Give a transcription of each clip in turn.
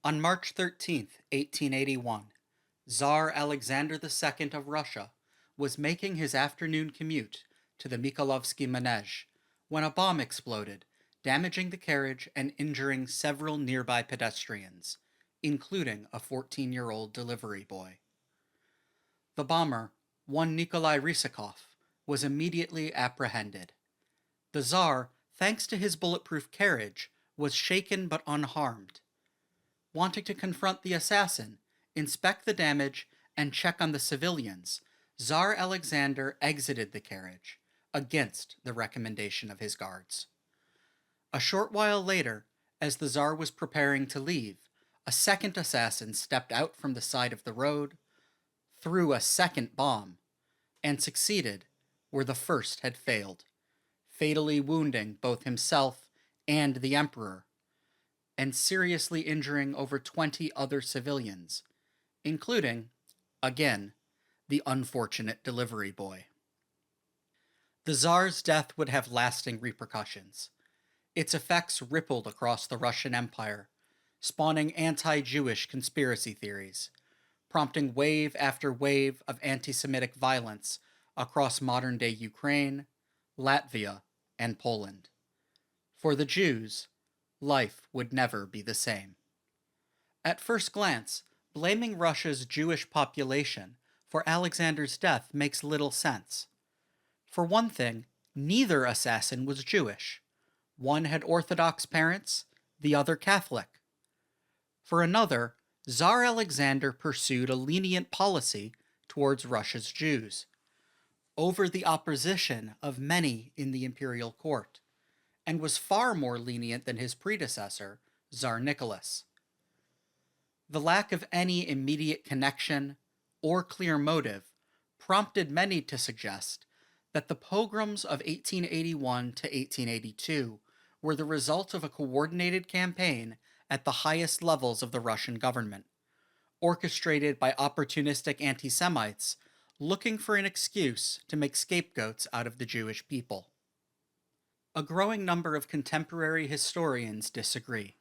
On March 13th, 1881, Tsar Alexander II of Russia was making his afternoon commute to the Mikhailovsky Manege when a bomb exploded, damaging the carriage and injuring several nearby pedestrians, including a 14-year-old delivery boy. The bomber, one Nikolai Rysakov, was immediately apprehended. The Tsar, thanks to his bulletproof carriage, was shaken but unharmed. Wanting to confront the assassin, inspect the damage, and check on the civilians, Tsar Alexander exited the carriage, against the recommendation of his guards. A short while later, as the Tsar was preparing to leave, a second assassin stepped out from the side of the road, threw a second bomb, and succeeded where the first had failed, fatally wounding both himself and the emperor, and seriously injuring over 20 other civilians, including, again, the unfortunate delivery boy. The Tsar's death would have lasting repercussions. Its effects rippled across the Russian Empire, spawning anti-Jewish conspiracy theories, prompting wave after wave of anti-Semitic violence across modern-day Ukraine, Latvia, and Poland. For the Jews, life would never be the same. At first glance, blaming Russia's Jewish population for Alexander's death makes little sense. For one thing, neither assassin was Jewish. One had Orthodox parents, the other Catholic. For another, Tsar Alexander pursued a lenient policy towards Russia's Jews, over the opposition of many in the imperial court, and was far more lenient than his predecessor, Tsar Nicholas. The lack of any immediate connection or clear motive prompted many to suggest that the pogroms of 1881 to 1882 were the result of a coordinated campaign at the highest levels of the Russian government, orchestrated by opportunistic anti-Semites looking for an excuse to make scapegoats out of the Jewish people. A growing number of contemporary historians disagree.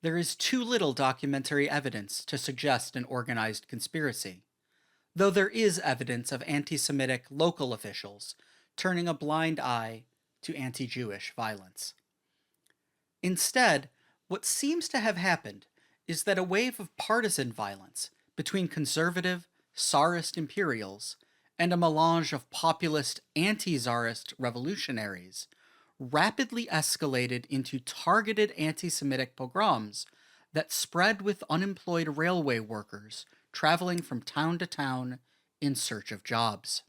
There is too little documentary evidence to suggest an organized conspiracy, though there is evidence of anti-Semitic local officials turning a blind eye to anti-Jewish violence. Instead, what seems to have happened is that a wave of partisan violence between conservative, Tsarist imperials and a melange of populist anti-Tsarist revolutionaries rapidly escalated into targeted anti-Semitic pogroms that spread with unemployed railway workers traveling from town to town in search of jobs.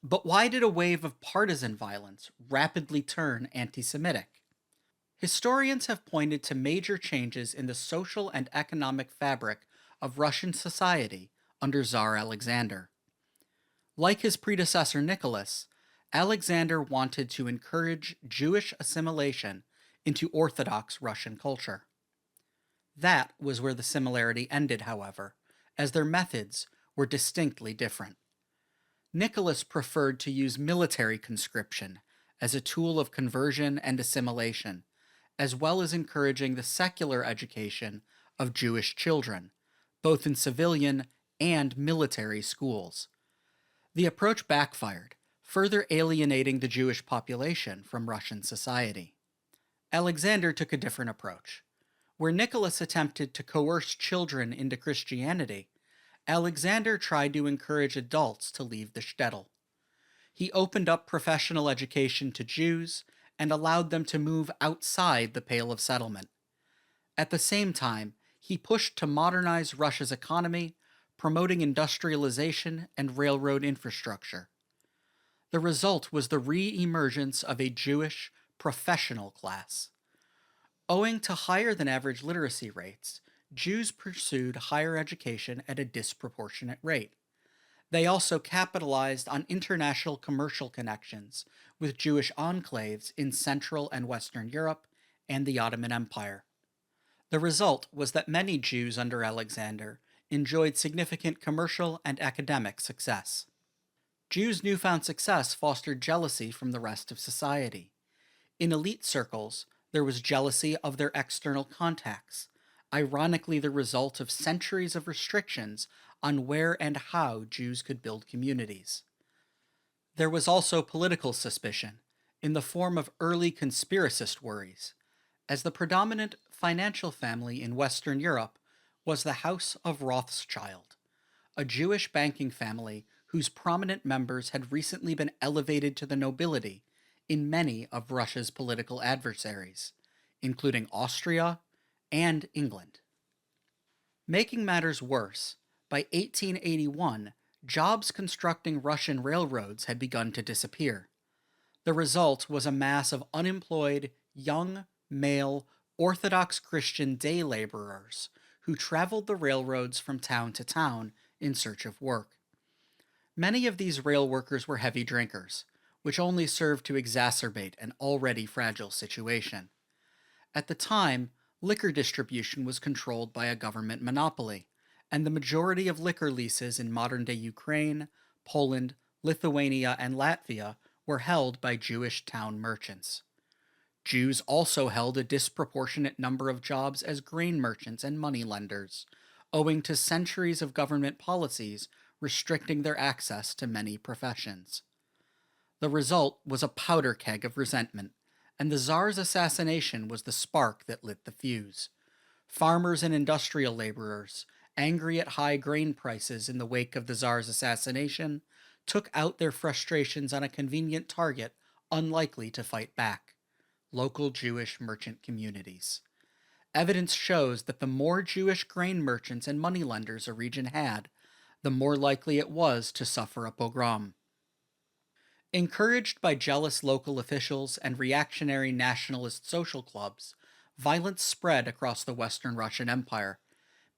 But why did a wave of partisan violence rapidly turn anti-Semitic? Historians have pointed to major changes in the social and economic fabric of Russian society under Tsar Alexander. Like his predecessor Nicholas, Alexander wanted to encourage Jewish assimilation into Orthodox Russian culture. That was where the similarity ended, however, as their methods were distinctly different. Nicholas preferred to use military conscription as a tool of conversion and assimilation, as well as encouraging the secular education of Jewish children, both in civilian and military schools. The approach backfired, further alienating the Jewish population from Russian society. Alexander took a different approach. Where Nicholas attempted to coerce children into Christianity, Alexander tried to encourage adults to leave the shtetl. He opened up professional education to Jews and allowed them to move outside the Pale of Settlement. At the same time, he pushed to modernize Russia's economy, promoting industrialization and railroad infrastructure. The result was the re-emergence of a Jewish professional class. Owing to higher-than-average literacy rates, Jews pursued higher education at a disproportionate rate. They also capitalized on international commercial connections with Jewish enclaves in Central and Western Europe and the Ottoman Empire. The result was that many Jews under Alexander enjoyed significant commercial and academic success. Jews' newfound success fostered jealousy from the rest of society. In elite circles, there was jealousy of their external contacts, ironically the result of centuries of restrictions on where and how Jews could build communities. There was also political suspicion, in the form of early conspiracist worries, as the predominant financial family in Western Europe was the House of Rothschild, a Jewish banking family whose prominent members had recently been elevated to the nobility in many of Russia's political adversaries, including Austria and England. Making matters worse, by 1881, jobs constructing Russian railroads had begun to disappear. The result was a mass of unemployed, young, male, Orthodox Christian day laborers who traveled the railroads from town to town in search of work. Many of these rail workers were heavy drinkers, which only served to exacerbate an already fragile situation. At the time, liquor distribution was controlled by a government monopoly, and the majority of liquor leases in modern day Ukraine, Poland, Lithuania, and Latvia were held by Jewish town merchants. Jews also held a disproportionate number of jobs as grain merchants and moneylenders, owing to centuries of government policies restricting their access to many professions. The result was a powder keg of resentment, and the Tsar's assassination was the spark that lit the fuse. Farmers and industrial laborers, angry at high grain prices in the wake of the Tsar's assassination, took out their frustrations on a convenient target unlikely to fight back: local Jewish merchant communities. Evidence shows that the more Jewish grain merchants and moneylenders a region had, the more likely it was to suffer a pogrom. Encouraged by jealous local officials and reactionary nationalist social clubs, violence spread across the Western Russian Empire,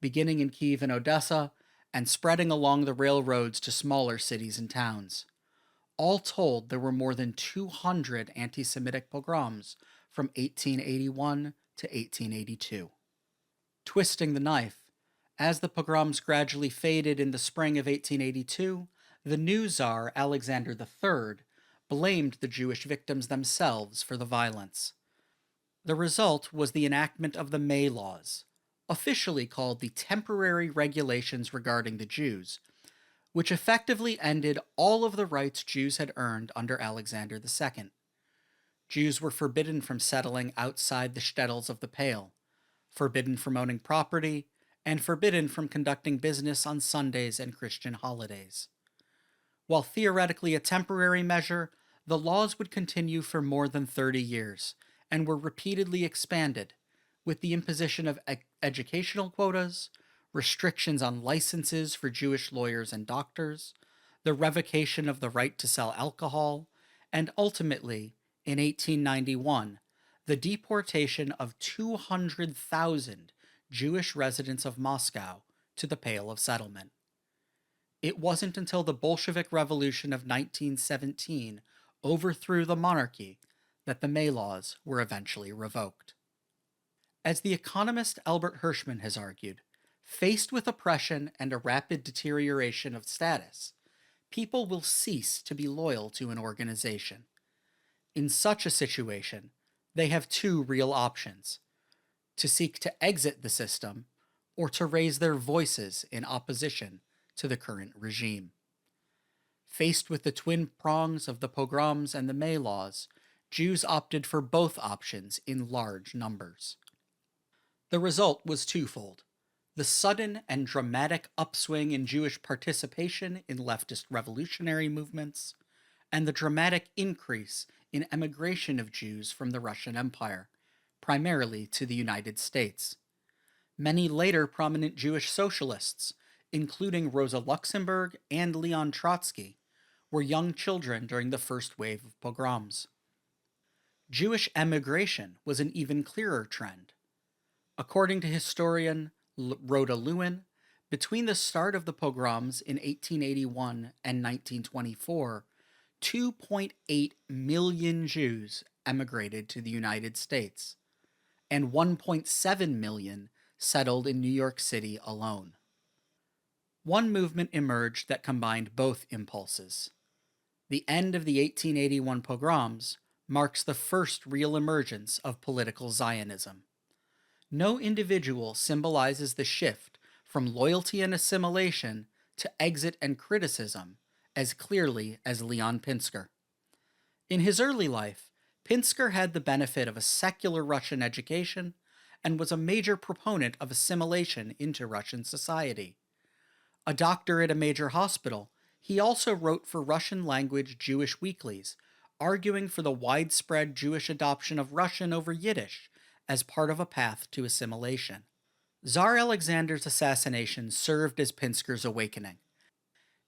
beginning in Kiev and Odessa and spreading along the railroads to smaller cities and towns. All told, there were more than 200 anti-Semitic pogroms from 1881 to 1882. Twisting the knife, as the pogroms gradually faded in the spring of 1882, the new Tsar Alexander III blamed the Jewish victims themselves for the violence. The result was the enactment of the May Laws, officially called the Temporary Regulations Regarding the Jews, which effectively ended all of the rights Jews had earned under Alexander II. Jews were forbidden from settling outside the shtetls of the Pale, forbidden from owning property, and forbidden from conducting business on Sundays and Christian holidays. While theoretically a temporary measure, the laws would continue for more than 30 years and were repeatedly expanded, with the imposition of educational quotas, restrictions on licenses for Jewish lawyers and doctors, the revocation of the right to sell alcohol, and ultimately, in 1891, the deportation of 200,000 Jewish residents of Moscow to the Pale of Settlement. It wasn't until the Bolshevik Revolution of 1917 overthrew the monarchy that the May Laws were eventually revoked. As the economist Albert Hirschman has argued, faced with oppression and a rapid deterioration of status, people will cease to be loyal to an organization. In such a situation, they have two real options: to seek to exit the system or to raise their voices in opposition to the current regime. Faced with the twin prongs of the pogroms and the May Laws, Jews opted for both options in large numbers. The result was twofold: the sudden and dramatic upswing in Jewish participation in leftist revolutionary movements, and the dramatic increase in emigration of Jews from the Russian Empire, primarily to the United States. Many later prominent Jewish socialists, including Rosa Luxemburg and Leon Trotsky, were young children during the first wave of pogroms. Jewish emigration was an even clearer trend. According to historian Rhoda Lewin, between the start of the pogroms in 1881 and 1924, 2.8 million Jews emigrated to the United States, and 1.7 million settled in New York City alone. One movement emerged that combined both impulses. The end of the 1881 pogroms marks the first real emergence of political Zionism. No individual symbolizes the shift from loyalty and assimilation to exit and criticism as clearly as Leon Pinsker. In his early life, Pinsker had the benefit of a secular Russian education and was a major proponent of assimilation into Russian society. A doctor at a major hospital, he also wrote for Russian language Jewish weeklies, arguing for the widespread Jewish adoption of Russian over Yiddish as part of a path to assimilation. Tsar Alexander's assassination served as Pinsker's awakening.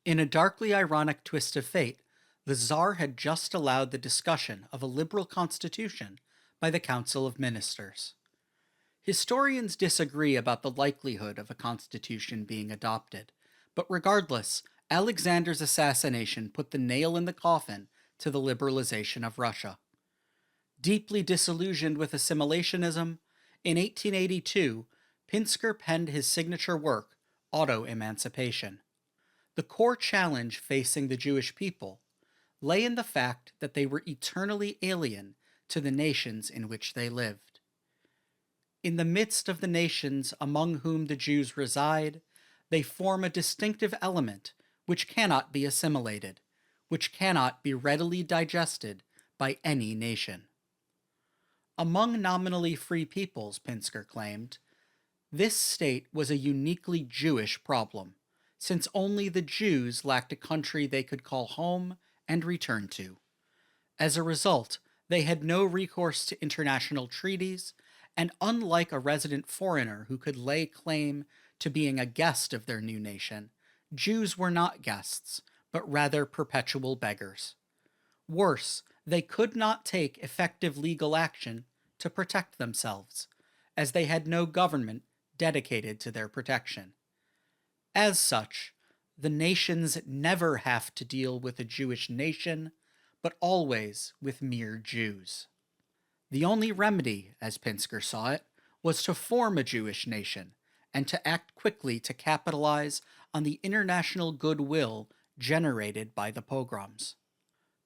In a darkly ironic twist of fate, the Tsar had just allowed the discussion of a liberal constitution by the Council of Ministers. Historians disagree about the likelihood of a constitution being adopted, but regardless, Alexander's assassination put the nail in the coffin to the liberalization of Russia. Deeply disillusioned with assimilationism, in 1882, Pinsker penned his signature work, Auto-Emancipation. The core challenge facing the Jewish people lay in the fact that they were eternally alien to the nations in which they lived. In the midst of the nations among whom the Jews reside, they form a distinctive element which cannot be assimilated, which cannot be readily digested by any nation. Among nominally free peoples, Pinsker claimed, this state was a uniquely Jewish problem, since only the Jews lacked a country they could call home and return to. As a result, they had no recourse to international treaties, and unlike a resident foreigner who could lay claim to being a guest of their new nation, Jews were not guests, but rather perpetual beggars. Worse, they could not take effective legal action to protect themselves, as they had no government dedicated to their protection. As such, the nations never have to deal with a Jewish nation, but always with mere Jews. The only remedy, as Pinsker saw it, was to form a Jewish nation and to act quickly to capitalize on the international goodwill generated by the pogroms.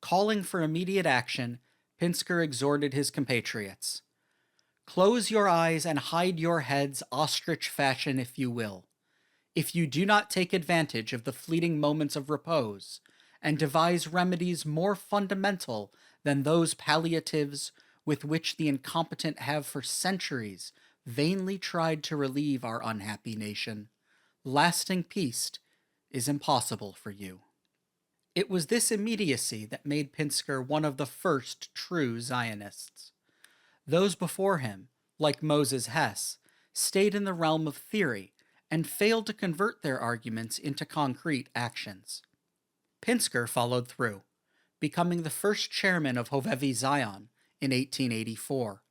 Calling for immediate action, Pinsker exhorted his compatriots. Close your eyes and hide your heads ostrich fashion if you will. If you do not take advantage of the fleeting moments of repose and devise remedies more fundamental than those palliatives with which the incompetent have for centuries vainly tried to relieve our unhappy nation, lasting peace is impossible for you. It was this immediacy that made Pinsker one of the first true Zionists. Those before him, like Moses Hess, stayed in the realm of theory and failed to convert their arguments into concrete actions. Pinsker followed through, becoming the first chairman of Hovevi Zion in 1884,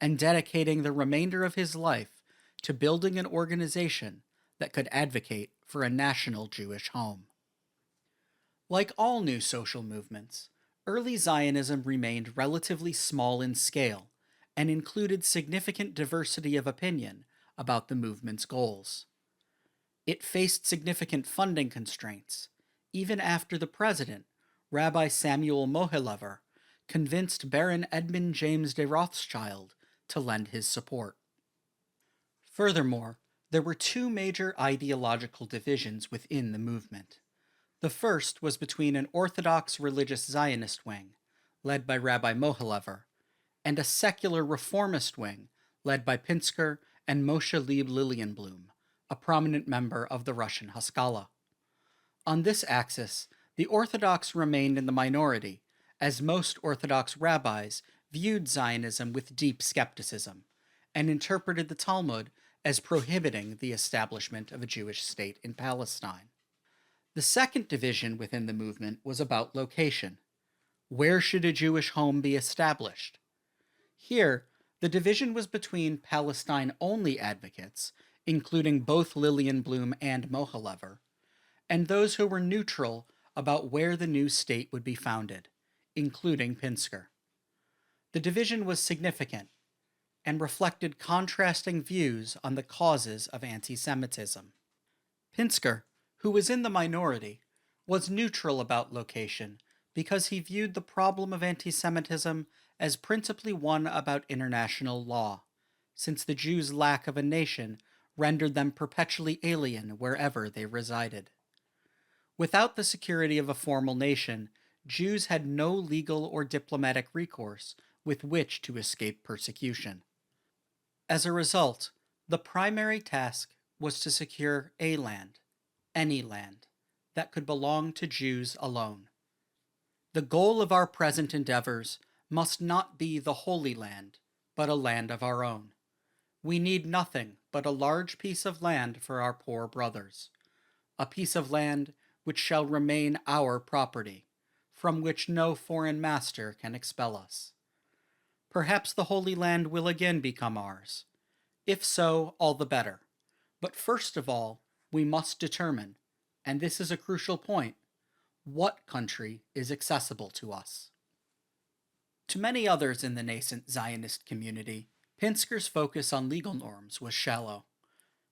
and dedicating the remainder of his life to building an organization that could advocate for a national Jewish home. Like all new social movements, early Zionism remained relatively small in scale and included significant diversity of opinion about the movement's goals. It faced significant funding constraints, even after the president, Rabbi Samuel Mohilever, convinced Baron Edmund James de Rothschild to lend his support. Furthermore, there were two major ideological divisions within the movement. The first was between an Orthodox religious Zionist wing, led by Rabbi Mohilever, and a secular reformist wing, led by Pinsker and Moshe Leib Lilienblum, a prominent member of the Russian Haskalah. On this axis, the Orthodox remained in the minority, as most Orthodox rabbis viewed Zionism with deep skepticism, and interpreted the Talmud as prohibiting the establishment of a Jewish state in Palestine. The second division within the movement was about location. Where should a Jewish home be established? Here, the division was between Palestine-only advocates, including both Lilienblum and Mohilever, and those who were neutral about where the new state would be founded, including Pinsker. The division was significant and reflected contrasting views on the causes of anti-Semitism. Pinsker, who was in the minority, was neutral about location because he viewed the problem of anti-Semitism as principally one about international law, since the Jews' lack of a nation rendered them perpetually alien wherever they resided. Without the security of a formal nation, Jews had no legal or diplomatic recourse with which to escape persecution. As a result, the primary task was to secure a land, any land, that could belong to Jews alone. The goal of our present endeavors must not be the Holy Land, but a land of our own. We need nothing but a large piece of land for our poor brothers, a piece of land which shall remain our property, from which no foreign master can expel us. Perhaps the Holy Land will again become ours. If so, all the better. But first of all, we must determine, and this is a crucial point, what country is accessible to us. To many others in the nascent Zionist community, Pinsker's focus on legal norms was shallow.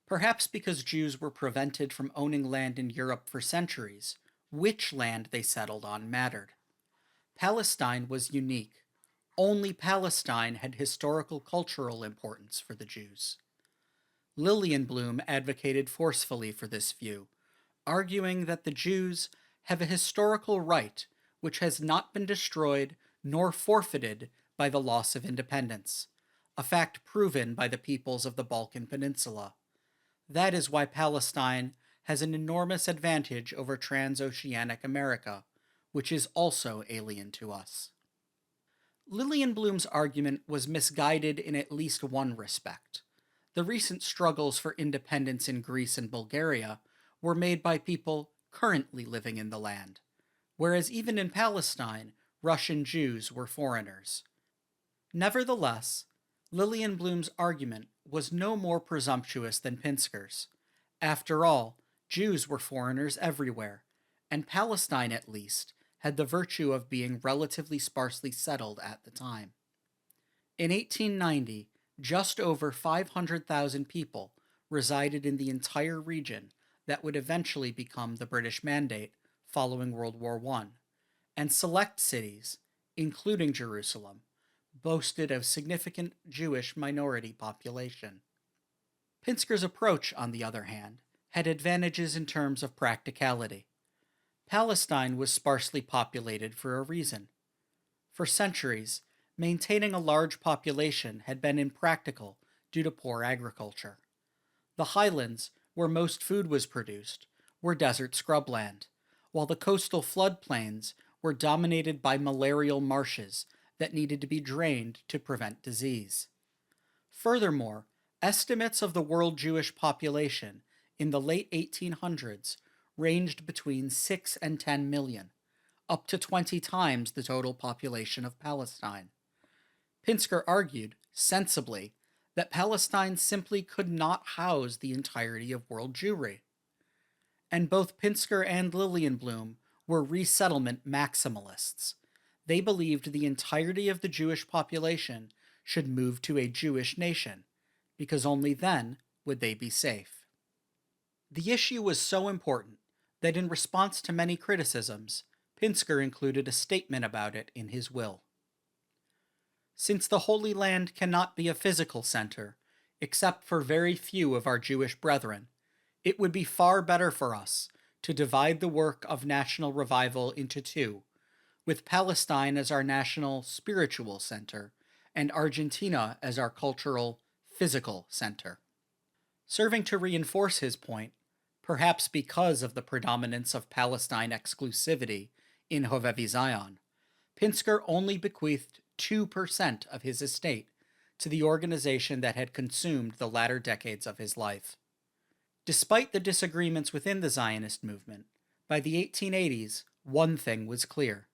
Perhaps because Jews were prevented from owning land in Europe for centuries, which land they settled on mattered. Palestine was unique. Only Palestine had historical cultural importance for the Jews. Lilienblum advocated forcefully for this view, arguing that the Jews have a historical right which has not been destroyed nor forfeited by the loss of independence, a fact proven by the peoples of the Balkan Peninsula. That is why Palestine has an enormous advantage over transoceanic America, which is also alien to us. Lilienblum's argument was misguided in at least one respect. The recent struggles for independence in Greece and Bulgaria were made by people currently living in the land, whereas even in Palestine, Russian Jews were foreigners. Nevertheless, Lilienblum's argument was no more presumptuous than Pinsker's. After all, Jews were foreigners everywhere, and Palestine, at least, had the virtue of being relatively sparsely settled at the time. In 1890, just over 500,000 people resided in the entire region that would eventually become the British Mandate following World War I, and select cities, including Jerusalem, boasted a significant Jewish minority population. Pinsker's approach, on the other hand, had advantages in terms of practicality. Palestine was sparsely populated for a reason. For centuries, maintaining a large population had been impractical due to poor agriculture. The highlands, where most food was produced, were desert scrubland, while the coastal floodplains were dominated by malarial marshes that needed to be drained to prevent disease. Furthermore, estimates of the world Jewish population in the late 1800s ranged between 6 and 10 million, up to 20 times the total population of Palestine. Pinsker argued, sensibly, that Palestine simply could not house the entirety of world Jewry. And both Pinsker and Lilienblum were resettlement maximalists. They believed the entirety of the Jewish population should move to a Jewish nation, because only then would they be safe. The issue was so important that in response to many criticisms, Pinsker included a statement about it in his will. Since the Holy Land cannot be a physical center, except for very few of our Jewish brethren, it would be far better for us to divide the work of national revival into two, with Palestine as our national spiritual center and Argentina as our cultural physical center. Serving to reinforce his point, perhaps because of the predominance of Palestine exclusivity in Hovevi Zion, Pinsker only bequeathed 2% of his estate to the organization that had consumed the latter decades of his life. Despite the disagreements within the Zionist movement, by the 1880s, one thing was clear.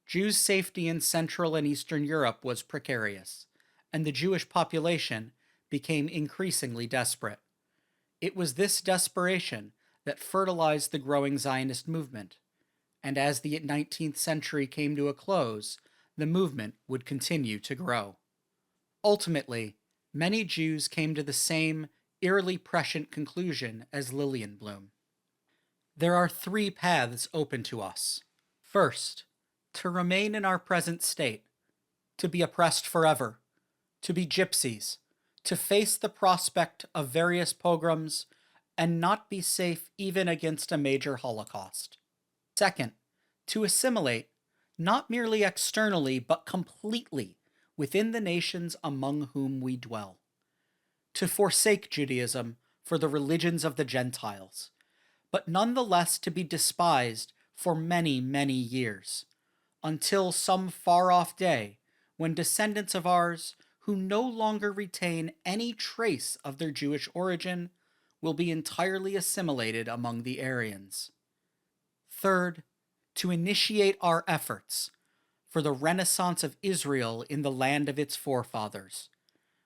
Jews' safety in Central and Eastern Europe was precarious, and the Jewish population became increasingly desperate. It was this desperation that fertilized the growing Zionist movement, and as the 19th century came to a close, the movement would continue to grow. Ultimately, many Jews came to the same eerily prescient conclusion as Lilienblum. There are three paths open to us. First, to remain in our present state, to be oppressed forever, to be gypsies, to face the prospect of various pogroms and not be safe even against a major Holocaust. Second, to assimilate, not merely externally, but completely within the nations among whom we dwell. To forsake Judaism for the religions of the Gentiles, but nonetheless to be despised for many, many years, until some far-off day when descendants of ours who no longer retain any trace of their Jewish origin will be entirely assimilated among the Aryans. Third, to initiate our efforts for the renaissance of Israel in the land of its forefathers,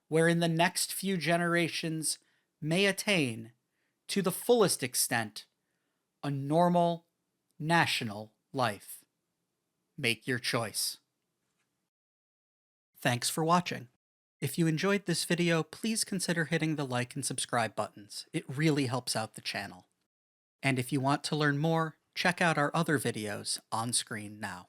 where in the next few generations may attain, to the fullest extent, a normal, national life. Make your choice. Thanks for watching. If you enjoyed this video, please consider hitting the like and subscribe buttons. It really helps out the channel. And if you want to learn more, check out our other videos on screen now.